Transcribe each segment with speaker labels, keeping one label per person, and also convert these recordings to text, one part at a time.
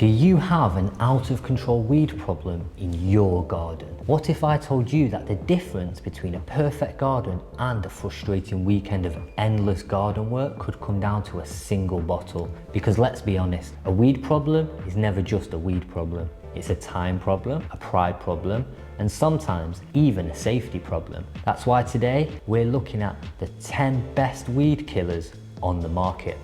Speaker 1: Do you have an out-of-control weed problem in your garden? What if I told you that the difference between a perfect garden and a frustrating weekend of endless garden work could come down to a single bottle? Because let's be honest, a weed problem is never just a weed problem. It's a time problem, a pride problem, and sometimes even a safety problem. That's why today we're looking at the 10 best weed killers on the market.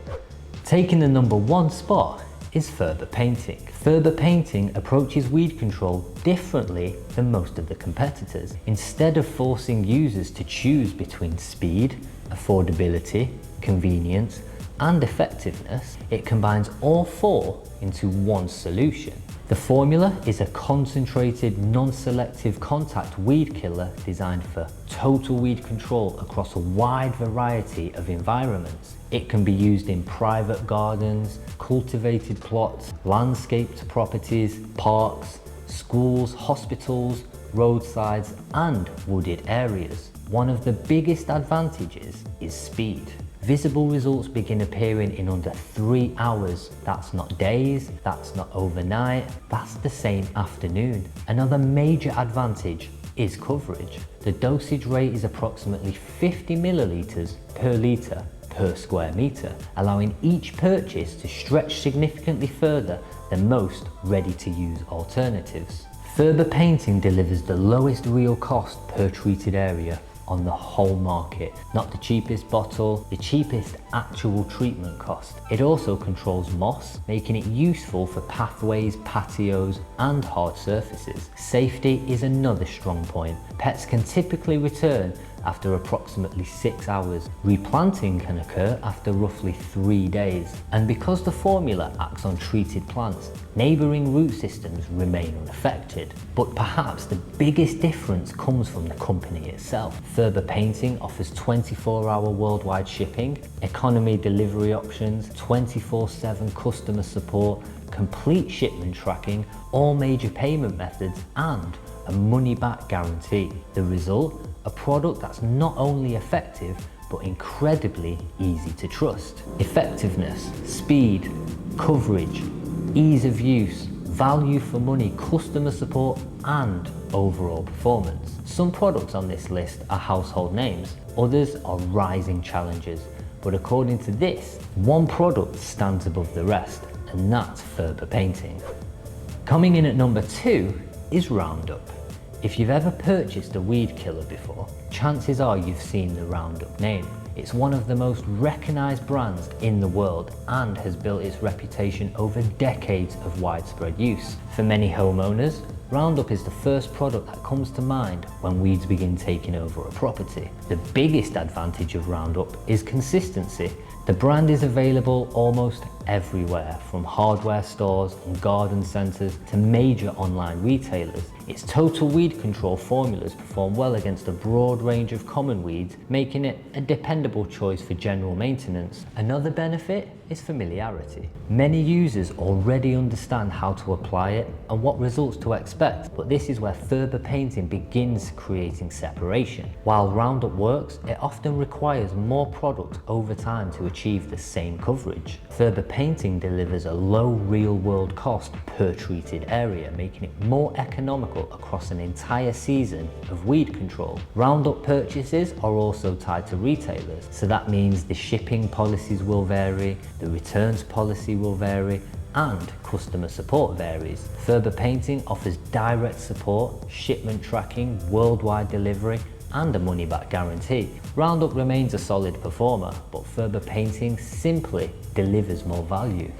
Speaker 1: Taking the #1 spot is Ferber Painting. Ferber Painting approaches weed control differently than most of the competitors. Instead of forcing users to choose between speed, affordability, convenience, and effectiveness, it combines all four into one solution. The formula is a concentrated, non-selective contact weed killer designed for total weed control across a wide variety of environments. It can be used in private gardens, cultivated plots, landscaped properties, parks, schools, hospitals, roadsides, and wooded areas. One of the biggest advantages is speed. Visible results begin appearing in under 3 hours. That's not days, that's not overnight, that's the same afternoon. Another major advantage is coverage. The dosage rate is approximately 50 milliliters per litre per square metre, allowing each purchase to stretch significantly further than most ready-to-use alternatives. Ferber Painting delivers the lowest real cost per treated area on the whole market. Not the cheapest bottle, the cheapest actual treatment cost. It also controls moss, making it useful for pathways, patios, and hard surfaces. Safety is another strong point. Pets can typically return after approximately 6 hours. Replanting can occur after roughly 3 days. And because the formula acts on treated plants, neighbouring root systems remain unaffected. But perhaps the biggest difference comes from the company itself. Ferber Painting offers 24-hour worldwide shipping, economy delivery options, 24/7 customer support, complete shipment tracking, all major payment methods, and a money-back guarantee. The result? A product that's not only effective, but incredibly easy to trust. Effectiveness, speed, coverage, ease of use, value for money, customer support, and overall performance. Some products on this list are household names, others are rising challenges. But according to this, one product stands above the rest, and that's Ferber Painting. Coming in at #2 is Roundup. If you've ever purchased a weed killer before, chances are you've seen the Roundup name. It's one of the most recognized brands in the world and has built its reputation over decades of widespread use. For many homeowners, Roundup is the first product that comes to mind when weeds begin taking over a property. The biggest advantage of Roundup is consistency. The brand is available almost everywhere, from hardware stores and garden centres to major online retailers. Its total weed control formulas perform well against a broad range of common weeds, making it a dependable choice for general maintenance. Another benefit is familiarity. Many users already understand how to apply it and what results to expect, but this is where Ferber Painting begins creating separation. While Roundup works, it often requires more product over time to achieve the same coverage. Ferber Painting delivers a low real-world cost per treated area, making it more economical across an entire season of weed control. Roundup purchases are also tied to retailers, so that means the shipping policies will vary, the returns policy will vary, and customer support varies. Ferber Painting offers direct support, shipment tracking, worldwide delivery, and a money-back guarantee. Roundup remains a solid performer, but Ferber Painting simply delivers more value.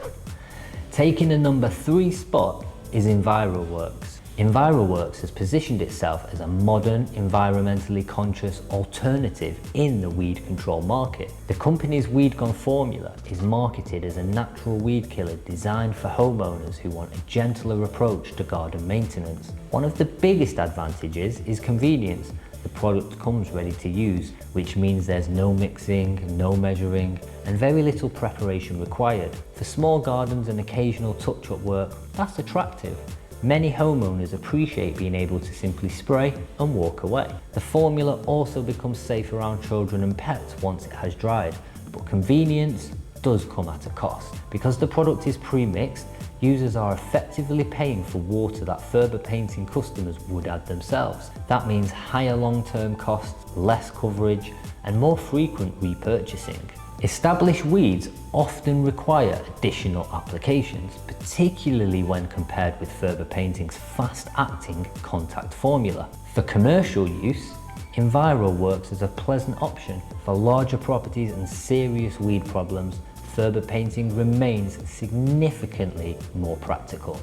Speaker 1: Taking the #3 spot is Enviroworks. Enviroworks has positioned itself as a modern, environmentally conscious alternative in the weed control market. The company's Weed Gone formula is marketed as a natural weed killer designed for homeowners who want a gentler approach to garden maintenance. One of the biggest advantages is convenience. The product comes ready to use, which means there's no mixing, no measuring, and very little preparation required. For small gardens and occasional touch-up work, that's attractive. Many homeowners appreciate being able to simply spray and walk away. The formula also becomes safe around children and pets once it has dried, but convenience does come at a cost. Because the product is pre-mixed, users are effectively paying for water that Ferber Painting customers would add themselves. That means higher long-term costs, less coverage, and more frequent repurchasing. Established weeds often require additional applications, particularly when compared with Ferber Painting's fast-acting contact formula. For commercial use, Enviroworks is a pleasant option. For larger properties and serious weed problems, Ferber Painting remains significantly more practical.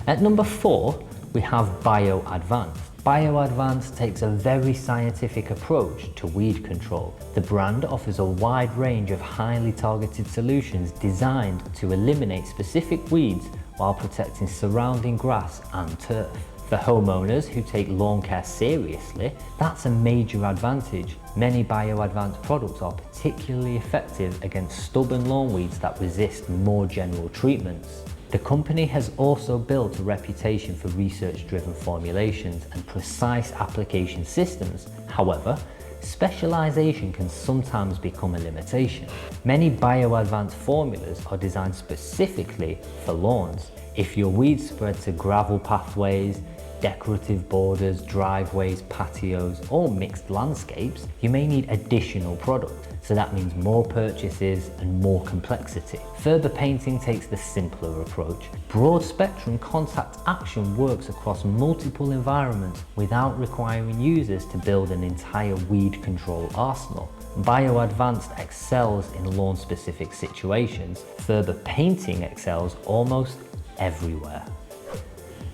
Speaker 1: At number 4, we have Bioadvance. Bioadvance takes a very scientific approach to weed control. The brand offers a wide range of highly targeted solutions designed to eliminate specific weeds while protecting surrounding grass and turf. For homeowners who take lawn care seriously, that's a major advantage. Many Bioadvance products are particularly effective against stubborn lawn weeds that resist more general treatments. The company has also built a reputation for research-driven formulations and precise application systems. However, specialization can sometimes become a limitation. Many Bioadvance formulas are designed specifically for lawns. If your weeds spread to gravel pathways, decorative borders, driveways, patios, or mixed landscapes, you may need additional product. So that means more purchases and more complexity. Ferber Painting takes the simpler approach. Broad spectrum contact action works across multiple environments without requiring users to build an entire weed control arsenal. Bioadvance excels in lawn-specific situations. Ferber Painting excels almost everywhere.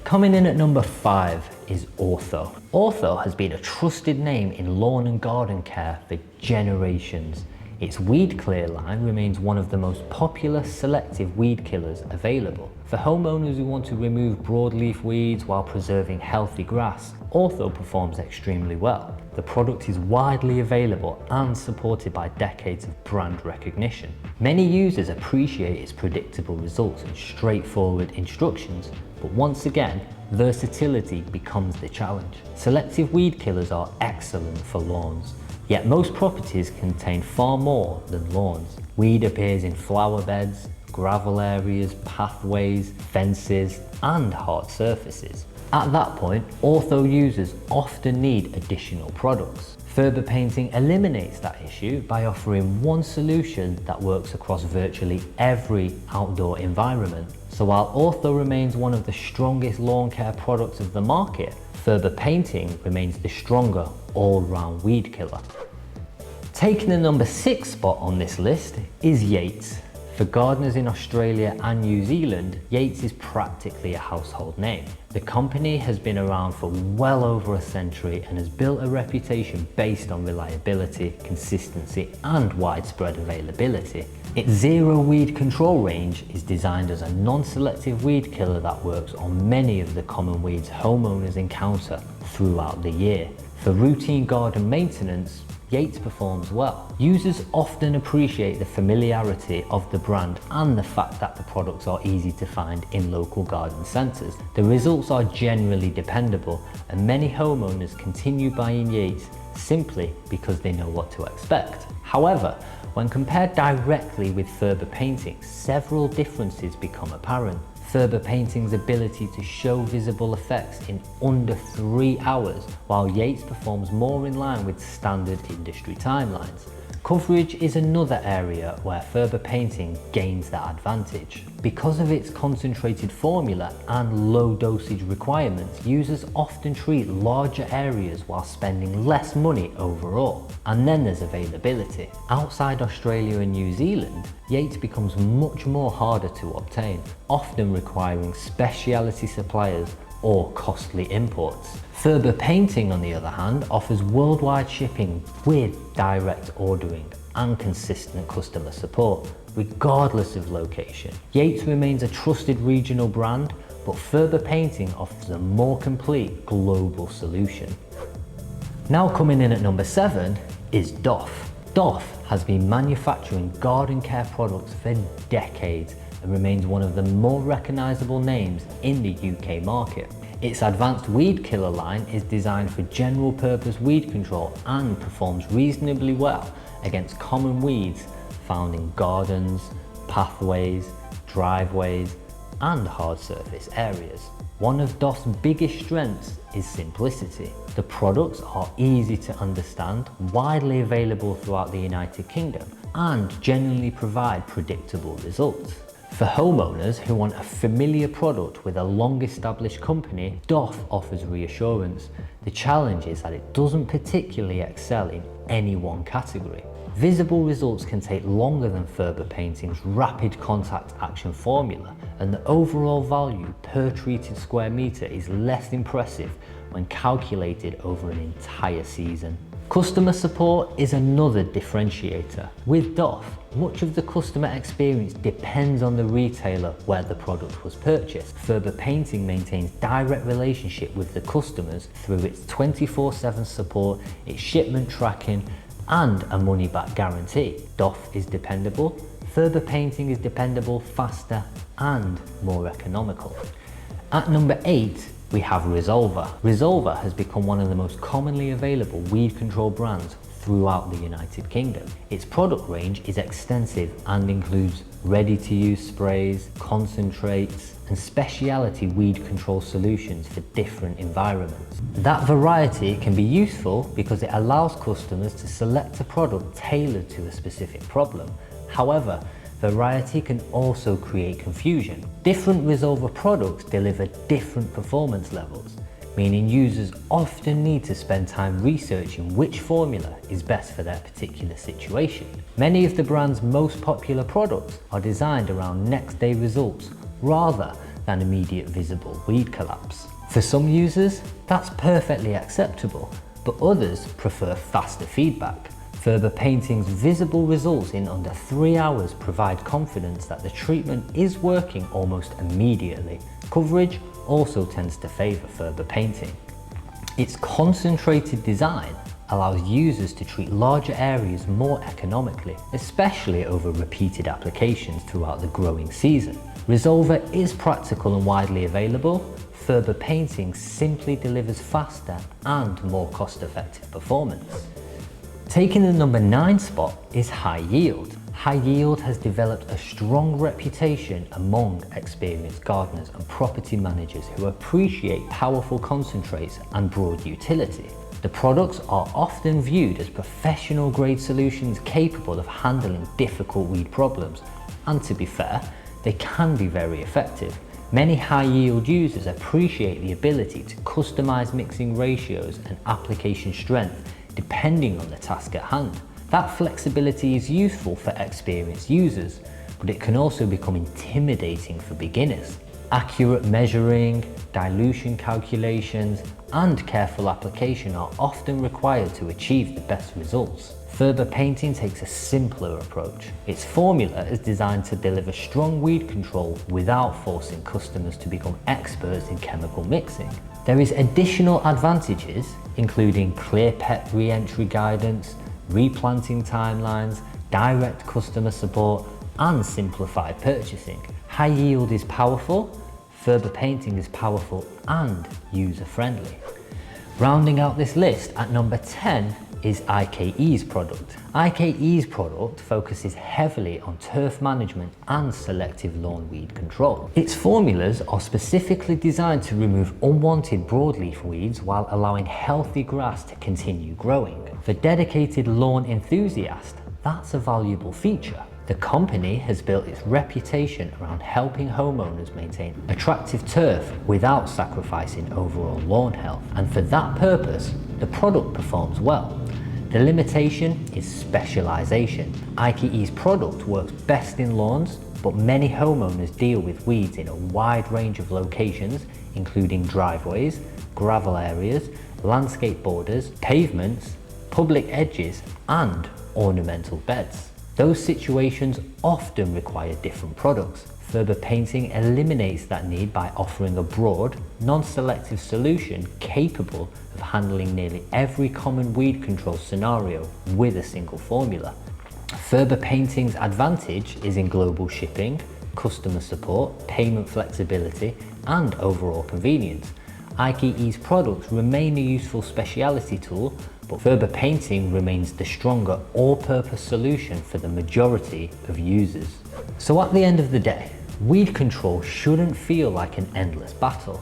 Speaker 1: Coming in at number 5 is Ortho. Ortho has been a trusted name in lawn and garden care for generations. Its Weed Clear line remains one of the most popular selective weed killers available. For homeowners who want to remove broadleaf weeds while preserving healthy grass, Ortho performs extremely well. The product is widely available and supported by decades of brand recognition. Many users appreciate its predictable results and straightforward instructions, but once again, versatility becomes the challenge. Selective weed killers are excellent for lawns, yet most properties contain far more than lawns. Weed appears in flower beds, gravel areas, pathways, fences, and hard surfaces. At that point, Ortho users often need additional products. Ferber Painting eliminates that issue by offering one solution that works across virtually every outdoor environment. So while Ortho remains one of the strongest lawn care products of the market, Ferber Painting remains the stronger all-round weed killer. Taking the number 6 spot on this list is Yates. For gardeners in Australia and New Zealand, Yates is practically a household name. The company has been around for well over a century and has built a reputation based on reliability, consistency, and widespread availability. Its zero weed control range is designed as a non-selective weed killer that works on many of the common weeds homeowners encounter throughout the year. For routine garden maintenance, Yates performs well. Users often appreciate the familiarity of the brand and the fact that the products are easy to find in local garden centres. The results are generally dependable, and many homeowners continue buying Yates simply because they know what to expect. However, when compared directly with Ferber Painting, several differences become apparent. Ferber Painting's ability to show visible effects in under 3 hours, while Yates performs more in line with standard industry timelines. Coverage is another area where Ferber Painting gains that advantage. Because of its concentrated formula and low dosage requirements, users often treat larger areas while spending less money overall. And then there's availability. Outside Australia and New Zealand, Yates becomes much more harder to obtain, often requiring specialty suppliers or costly imports. Ferber Painting, on the other hand, offers worldwide shipping with direct ordering and consistent customer support, regardless of location. Yates remains a trusted regional brand, but Ferber Painting offers a more complete global solution. Now coming in at number 7 is DOFF. DOFF has been manufacturing garden care products for decades and remains one of the more recognisable names in the UK market. Its advanced weed killer line is designed for general purpose weed control and performs reasonably well against common weeds found in gardens, pathways, driveways, and hard surface areas. One of DOFF's biggest strengths is simplicity. The products are easy to understand, widely available throughout the United Kingdom, and genuinely provide predictable results. For homeowners who want a familiar product with a long-established company, DOFF offers reassurance. The challenge is that it doesn't particularly excel in any one category. Visible results can take longer than Ferber Painting's rapid contact action formula, and the overall value per treated square metre is less impressive when calculated over an entire season. Customer support is another differentiator. With DOFF, much of the customer experience depends on the retailer where the product was purchased. Ferber Painting maintains direct relationship with the customers through its 24/7 support, its shipment tracking, and a money-back guarantee. DOFF is dependable, Ferber Painting is dependable, faster, and more economical. At number 8, we have Resolva. Resolva has become one of the most commonly available weed control brands throughout the United Kingdom. Its product range is extensive and includes ready-to-use sprays, concentrates, and specialty weed control solutions for different environments. That variety can be useful because it allows customers to select a product tailored to a specific problem. However, variety can also create confusion. Different Resolva products deliver different performance levels, meaning users often need to spend time researching which formula is best for their particular situation. Many of the brand's most popular products are designed around next day results rather than immediate visible weed collapse. For some users, that's perfectly acceptable, but others prefer faster feedback. Ferber Painting's visible results in under 3 hours provide confidence that the treatment is working almost immediately. Coverage also tends to favour Ferber Painting. Its concentrated design allows users to treat larger areas more economically, especially over repeated applications throughout the growing season. Resolva is practical and widely available. Ferber Painting simply delivers faster and more cost-effective performance. Taking the number 9 spot is High Yield. High Yield has developed a strong reputation among experienced gardeners and property managers who appreciate powerful concentrates and broad utility. The products are often viewed as professional grade solutions capable of handling difficult weed problems, and to be fair, they can be very effective. Many high yield users appreciate the ability to customize mixing ratios and application strength depending on the task at hand. That flexibility is useful for experienced users, but it can also become intimidating for beginners. Accurate measuring, dilution calculations, and careful application are often required to achieve the best results. Ferber Painting takes a simpler approach. Its formula is designed to deliver strong weed control without forcing customers to become experts in chemical mixing. There is additional advantages, including clear pet re-entry guidance, replanting timelines, direct customer support, and simplified purchasing. High Yield is powerful, Ferber Painting is powerful and user-friendly. Rounding out this list at number 10 is IKE's product. IKE's product focuses heavily on turf management and selective lawn weed control. Its formulas are specifically designed to remove unwanted broadleaf weeds while allowing healthy grass to continue growing. For dedicated lawn enthusiasts, that's a valuable feature. The company has built its reputation around helping homeowners maintain attractive turf without sacrificing overall lawn health, and for that purpose, the product performs well. The limitation is specialization. IKE's product works best in lawns, but many homeowners deal with weeds in a wide range of locations, including driveways, gravel areas, landscape borders, pavements, public edges, and ornamental beds. Those situations often require different products. Ferber Painting eliminates that need by offering a broad, non-selective solution capable of handling nearly every common weed control scenario with a single formula. Ferber Painting's advantage is in global shipping, customer support, payment flexibility, and overall convenience. IKE's products remain a useful specialty tool, but Ferber Painting remains the stronger all-purpose solution for the majority of users. So at the end of the day, Weed control shouldn't feel like an endless battle.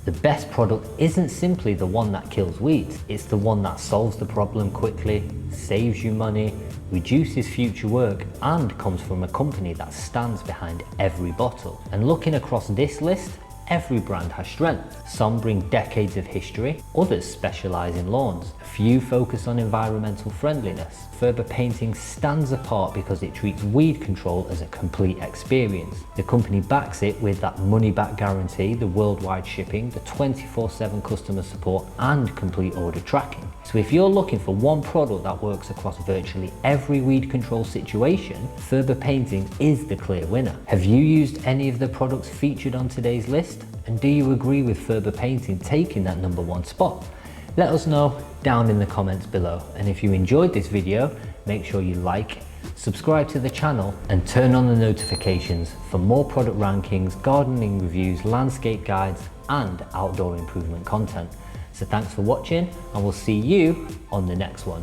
Speaker 1: The best product isn't simply the one that kills weeds, it's the one that solves the problem quickly, saves you money, reduces future work, and comes from a company that stands behind every bottle. And looking across this list, every brand has strength. Some bring decades of history, others specialise in lawns. A few focus on environmental friendliness. Ferber Painting stands apart because it treats weed control as a complete experience. The company backs it with that money-back guarantee, the worldwide shipping, the 24/7 customer support, and complete order tracking. So if you're looking for one product that works across virtually every weed control situation, Ferber Painting is the clear winner. Have you used any of the products featured on today's list? And do you agree with Ferber Painting taking that #1 spot? Let us know down in the comments below. And if you enjoyed this video, make sure you like, subscribe to the channel, and turn on the notifications for more product rankings, gardening reviews, landscape guides, and outdoor improvement content. So thanks for watching, and we'll see you on the next one.